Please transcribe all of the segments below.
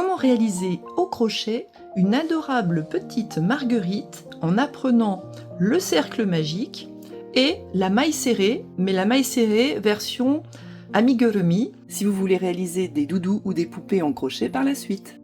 Comment réaliser au crochet une adorable petite marguerite en apprenant le cercle magique et la maille serrée, mais la maille serrée version amigurumi, si vous voulez réaliser des doudous ou des poupées en crochet par la suite.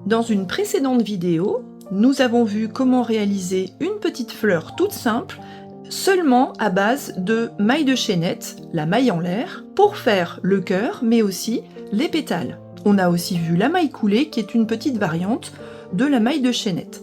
Dans une précédente vidéo, nous avons vu comment réaliser une petite fleur toute simple, seulement à base de maille de chaînette, la maille en l'air, pour faire le cœur, mais aussi les pétales. On a aussi vu la maille coulée, qui est une petite variante de la maille de chaînette.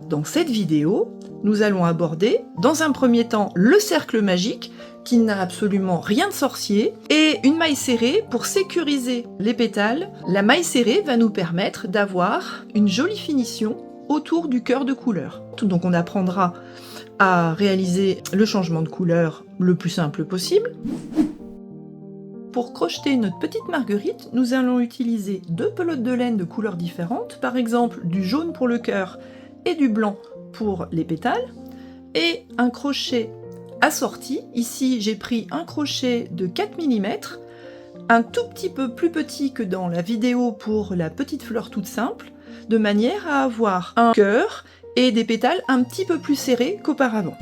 Dans cette vidéo, nous allons aborder, dans un premier temps, le cercle magique, qui n'a absolument rien de sorcier, et une maille serrée pour sécuriser les pétales. La maille serrée va nous permettre d'avoir une jolie finition autour du cœur de couleur. Donc on apprendra à réaliser le changement de couleur le plus simple possible. Pour crocheter notre petite marguerite, nous allons utiliser 2 pelotes de laine de couleurs différentes, par exemple du jaune pour le cœur et du blanc pour les pétales, et un crochet assorti. Ici, j'ai pris un crochet de 4 mm, un tout petit peu plus petit que dans la vidéo pour la petite fleur toute simple, de manière à avoir un cœur et des pétales un petit peu plus serrés qu'auparavant.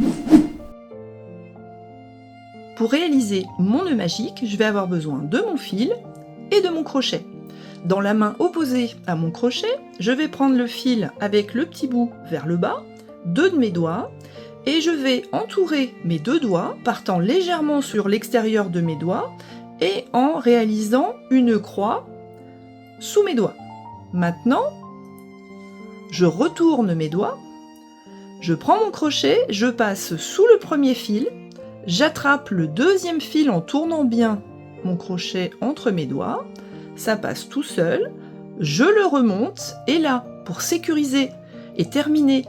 Pour réaliser mon nœud magique, je vais avoir besoin de mon fil et de mon crochet. Dans la main opposée à mon crochet, je vais prendre le fil avec le petit bout vers le bas, 2 de mes doigts, et je vais entourer mes 2 doigts, partant légèrement sur l'extérieur de mes doigts, et en réalisant une croix sous mes doigts. Maintenant, je retourne mes doigts, je prends mon crochet, je passe sous le premier fil, j'attrape le deuxième fil en tournant bien mon crochet entre mes doigts, ça passe tout seul, je le remonte, et là, pour sécuriser et terminer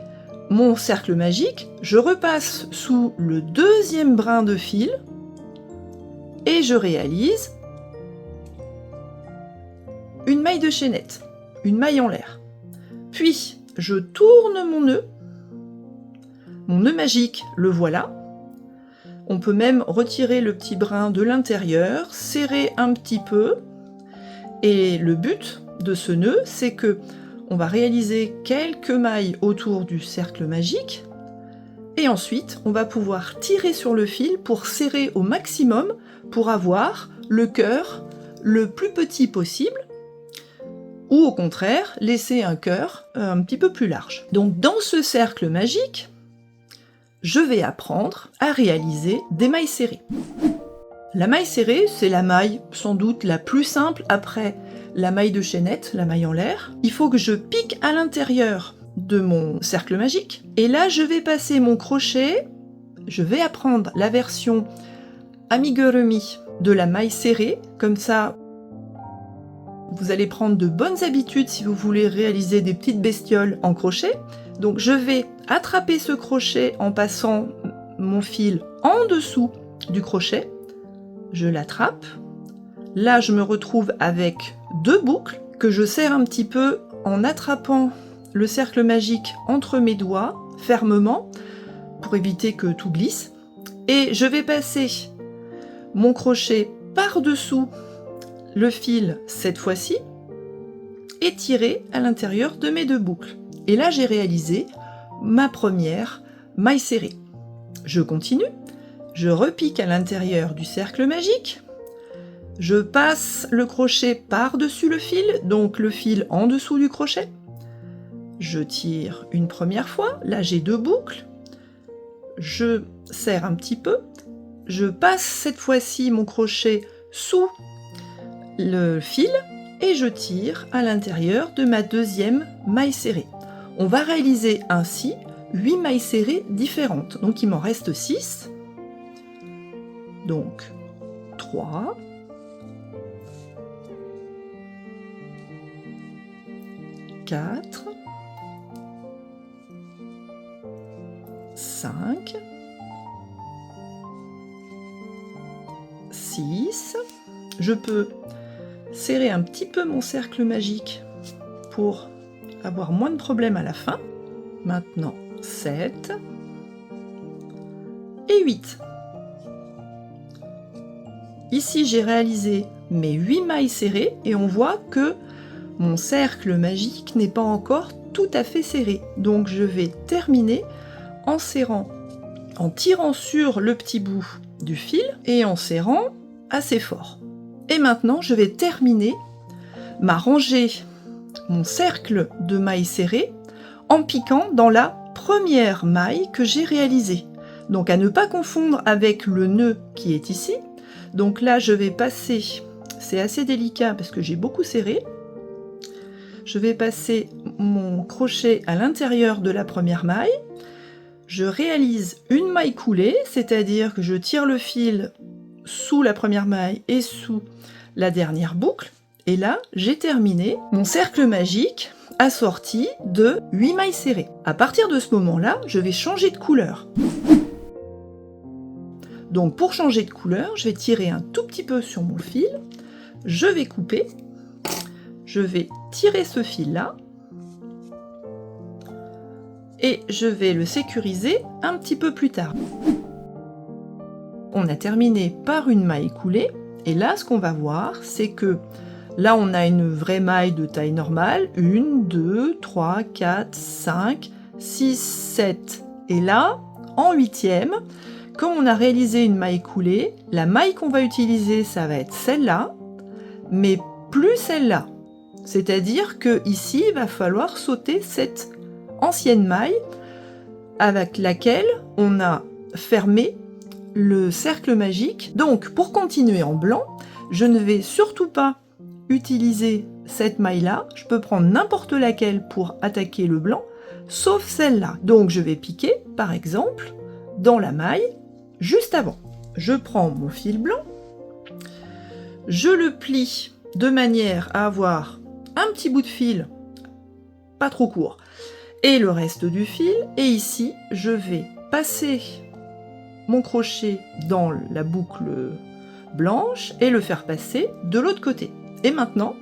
mon cercle magique, je repasse sous le deuxième brin de fil, et je réalise une maille de chaînette, une maille en l'air. Puis, je tourne mon nœud magique, le voilà. On peut même retirer le petit brin de l'intérieur, serrer un petit peu, et le but de ce nœud, c'est que on va réaliser quelques mailles autour du cercle magique, et ensuite on va pouvoir tirer sur le fil pour serrer au maximum, pour avoir le cœur le plus petit possible, ou au contraire, laisser un cœur un petit peu plus large. Donc dans ce cercle magique, je vais apprendre à réaliser des mailles serrées. La maille serrée, c'est la maille sans doute la plus simple après la maille de chaînette, la maille en l'air. Il faut que je pique à l'intérieur de mon cercle magique. Et là, je vais passer mon crochet, je vais apprendre la version amigurumi de la maille serrée. Comme ça, vous allez prendre de bonnes habitudes si vous voulez réaliser des petites bestioles en crochet. Donc je vais attraper ce crochet en passant mon fil en dessous du crochet. Je l'attrape. Là, je me retrouve avec 2 boucles que je serre un petit peu en attrapant le cercle magique entre mes doigts, fermement, pour éviter que tout glisse. Et je vais passer mon crochet par-dessous le fil cette fois-ci et tirer à l'intérieur de mes 2 boucles. Et là, j'ai réalisé ma première maille serrée. Je continue, je repique à l'intérieur du cercle magique, je passe le crochet par-dessus le fil, donc le fil en dessous du crochet. Je tire une première fois, là j'ai 2 boucles, je serre un petit peu, je passe cette fois-ci mon crochet sous le fil et je tire à l'intérieur de ma deuxième maille serrée. On va réaliser ainsi 8 mailles serrées différentes. Donc il m'en reste 6. Donc 3, 4, 5, 6. Je peux serrer un petit peu mon cercle magique pour avoir moins de problèmes à la fin. Maintenant 7 et 8. Ici j'ai réalisé mes 8 mailles serrées et on voit que mon cercle magique n'est pas encore tout à fait serré. Donc je vais terminer en serrant, en tirant sur le petit bout du fil et en serrant assez fort. Et maintenant, je vais terminer ma rangée, mon cercle de mailles serrées, en piquant dans la première maille que j'ai réalisée. Donc à ne pas confondre avec le nœud qui est ici. Donc là, je vais passer, c'est assez délicat parce que j'ai beaucoup serré. Je vais passer mon crochet à l'intérieur de la première maille. Je réalise une maille coulée, c'est-à-dire que je tire le fil sous la première maille et sous la dernière boucle. Et là, j'ai terminé mon cercle magique assorti de 8 mailles serrées. À partir de ce moment-là, je vais changer de couleur. Donc pour changer de couleur, je vais tirer un tout petit peu sur mon fil, je vais couper, je vais tirer ce fil-là, et je vais le sécuriser un petit peu plus tard. On a terminé par une maille coulée, et là ce qu'on va voir, c'est que là on a une vraie maille de taille normale, 1, 2, 3, 4, 5, 6, 7, et là, en huitième, comme on a réalisé une maille coulée, la maille qu'on va utiliser, ça va être celle-là, mais plus celle-là. C'est-à-dire que ici, il va falloir sauter cette ancienne maille avec laquelle on a fermé le cercle magique. Donc, pour continuer en blanc, je ne vais surtout pas utiliser cette maille-là. Je peux prendre n'importe laquelle pour attaquer le blanc, sauf celle-là. Donc, je vais piquer, par exemple, dans la maille juste avant. Je prends mon fil blanc, je le plie de manière à avoir un petit bout de fil, pas trop court, et le reste du fil, et ici, je vais passer mon crochet dans la boucle blanche et le faire passer de l'autre côté. Et maintenant,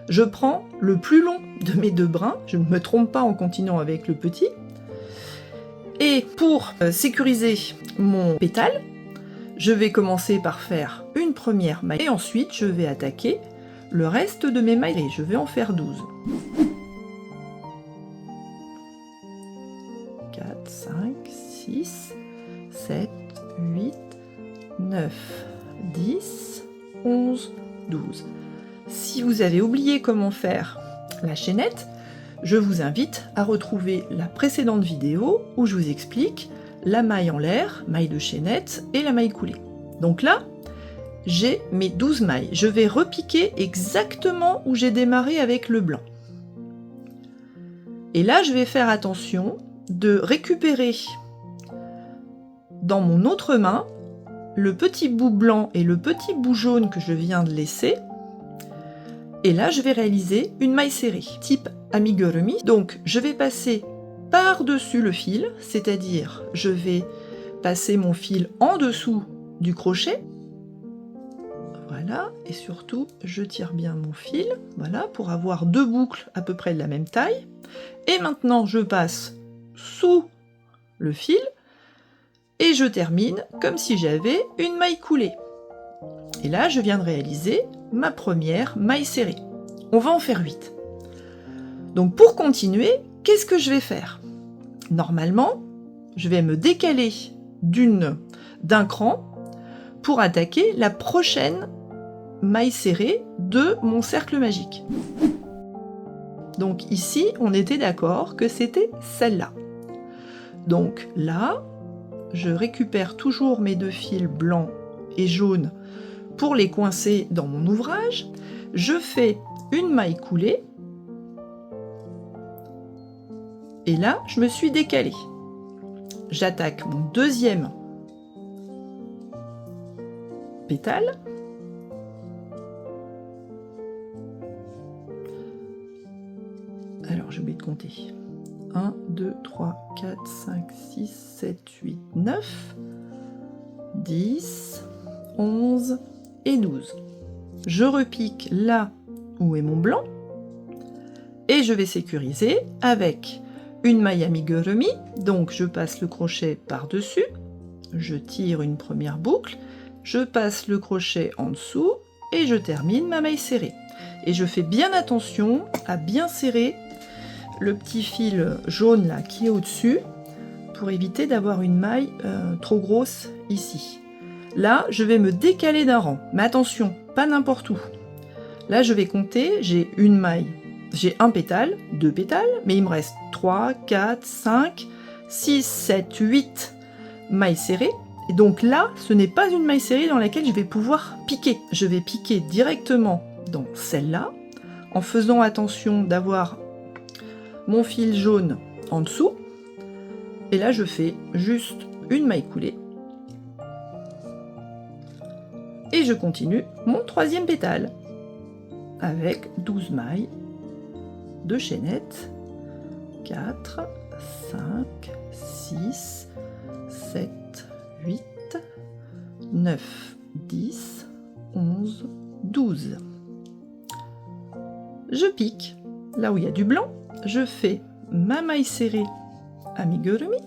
je prends le plus long de mes deux brins, je ne me trompe pas en continuant avec le petit, et pour sécuriser mon pétale, je vais commencer par faire une première maille et ensuite je vais attaquer le reste de mes mailles. Je vais en faire 12. 4, 5, 6, 7, 8, 9, 10, 11, 12. Si vous avez oublié comment faire la chaînette, je vous invite à retrouver la précédente vidéo où je vous explique la maille en l'air, maille de chaînette et la maille coulée. Donc là, j'ai mes 12 mailles. Je vais repiquer exactement où j'ai démarré avec le blanc. Et là, je vais faire attention de récupérer dans mon autre main le petit bout blanc et le petit bout jaune que je viens de laisser. Et là, je vais réaliser une maille serrée, type amigurumi. Donc, je vais passer par-dessus le fil, c'est-à-dire, je vais passer mon fil en dessous du crochet. Voilà, et surtout, je tire bien mon fil, voilà, pour avoir deux boucles à peu près de la même taille. Et maintenant, je passe sous le fil, et je termine comme si j'avais une maille coulée. Et là, je viens de réaliser ma première maille serrée. On va en faire 8. Donc pour continuer, qu'est-ce que je vais faire? Normalement, je vais me décaler d'un cran pour attaquer la prochaine maille serrée de mon cercle magique. Donc ici, on était d'accord que c'était celle-là. Donc là, je récupère toujours mes deux fils blancs et jaunes pour les coincer dans mon ouvrage. Je fais une maille coulée. Et là, je me suis décalée. J'attaque mon deuxième pétale. Alors, j'ai oublié de compter. 1, 2, 3, 4, 5, 6, 7, 8, 9, 10, 11 et 12. Je repique là où est mon blanc et je vais sécuriser avec une maille amigurumi. Donc je passe le crochet par-dessus, je tire une première boucle, je passe le crochet en dessous et je termine ma maille serrée. Et je fais bien attention à bien serrer le petit fil jaune là qui est au-dessus pour éviter d'avoir une maille trop grosse ici. Là, je vais me décaler d'un rang, mais attention, pas n'importe où. Là, je vais compter, j'ai une maille, j'ai un pétale, 2 pétales, mais il me reste 3, 4, 5, 6, 7, 8 mailles serrées. Et donc là, ce n'est pas une maille serrée dans laquelle je vais pouvoir piquer. Je vais piquer directement dans celle-là, en faisant attention d'avoir mon fil jaune en dessous. Et là, je fais juste une maille coulée. Et je continue mon 3e pétale avec 12 mailles de chaînette. 4, 5, 6, 7, 8, 9, 10, 11, 12. Je pique. Là où il y a du blanc, je fais ma maille serrée amigurumi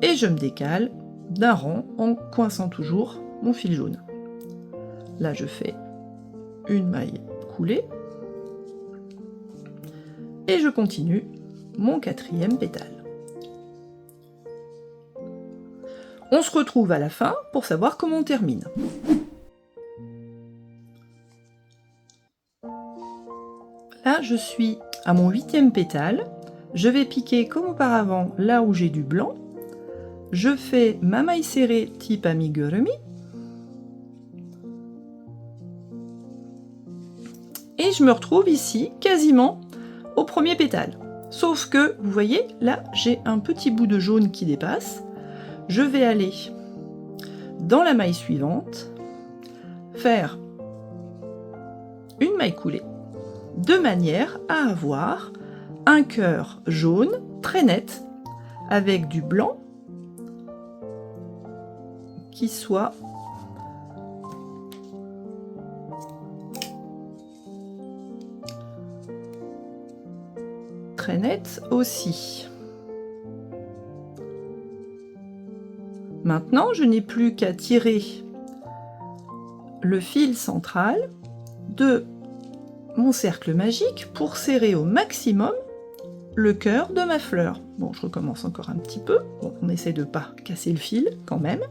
et je me décale d'un rang en coinçant toujours mon fil jaune. Là, je fais une maille coulée et je continue mon 4e pétale. On se retrouve à la fin pour savoir comment on termine. Là, je suis à mon 8e pétale. Je vais piquer comme auparavant là où j'ai du blanc. Je fais ma maille serrée type amigurumi. Et je me retrouve ici quasiment au 1er pétale. Sauf que, vous voyez, là, j'ai un petit bout de jaune qui dépasse. Je vais aller dans la maille suivante, faire une maille coulée, de manière à avoir un cœur jaune très net, avec du blanc qui soit très net aussi. Maintenant, je n'ai plus qu'à tirer le fil central de mon cercle magique pour serrer au maximum le cœur de ma fleur. Bon, je recommence encore un petit peu. Bon, on essaie de ne pas casser le fil quand même.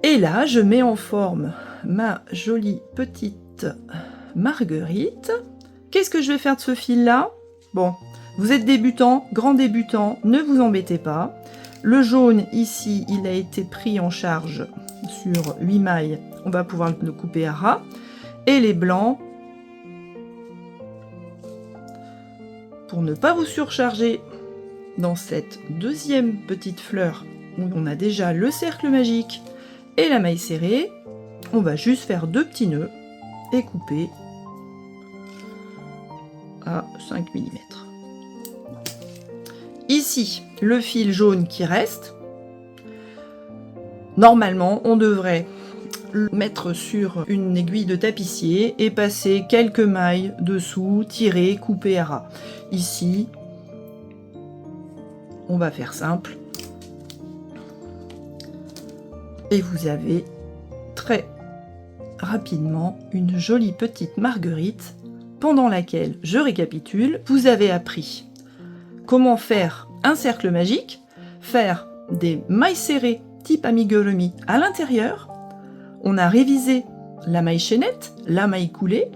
Et là, je mets en forme ma jolie petite marguerite. Qu'est-ce que je vais faire de ce fil-là? Bon, vous êtes débutant, grand débutant, ne vous embêtez pas. Le jaune, ici, il a été pris en charge sur 8 mailles. On va pouvoir le couper à ras. Et les blancs, pour ne pas vous surcharger dans cette 2e petite fleur où on a déjà le cercle magique et la maille serrée, on va juste faire 2 petits nœuds et couper à 5 mm. Ici, le fil jaune qui reste, normalement, on devrait le mettre sur une aiguille de tapissier et passer quelques mailles dessous, tirer, couper à ras. Ici, on va faire simple. Et vous avez très rapidement une jolie petite marguerite pendant laquelle, je récapitule, vous avez appris comment faire un cercle magique, faire des mailles serrées type amigurumi à l'intérieur. On a révisé la maille chaînette, la maille coulée.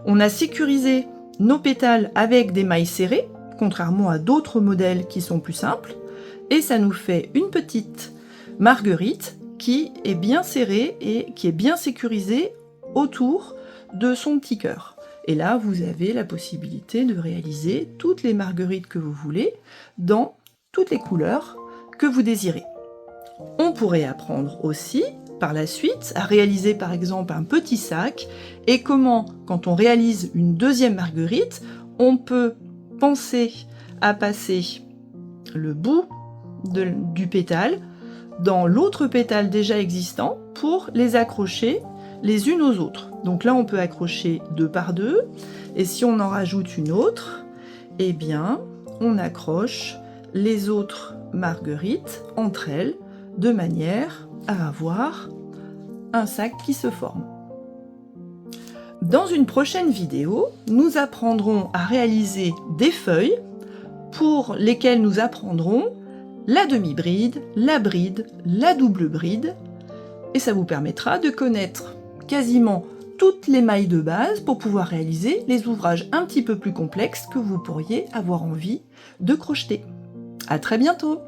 On a sécurisé nos pétales avec des mailles serrées, contrairement à d'autres modèles qui sont plus simples. Et ça nous fait une petite marguerite qui est bien serrée et qui est bien sécurisée autour de son petit cœur. Et là, vous avez la possibilité de réaliser toutes les marguerites que vous voulez dans toutes les couleurs que vous désirez. On pourrait apprendre aussi, par la suite, à réaliser par exemple un petit sac et comment, quand on réalise une 2e marguerite, on peut penser à passer le bout du pétale dans l'autre pétale déjà existant pour les accrocher les unes aux autres. Donc là, on peut accrocher 2 par 2, et si on en rajoute une autre, eh bien, on accroche les autres marguerites entre elles, de manière à avoir un sac qui se forme. Dans une prochaine vidéo, nous apprendrons à réaliser des feuilles pour lesquelles nous apprendrons la demi-bride, la bride, la double bride, et ça vous permettra de connaître quasiment toutes les mailles de base pour pouvoir réaliser les ouvrages un petit peu plus complexes que vous pourriez avoir envie de crocheter. À très bientôt!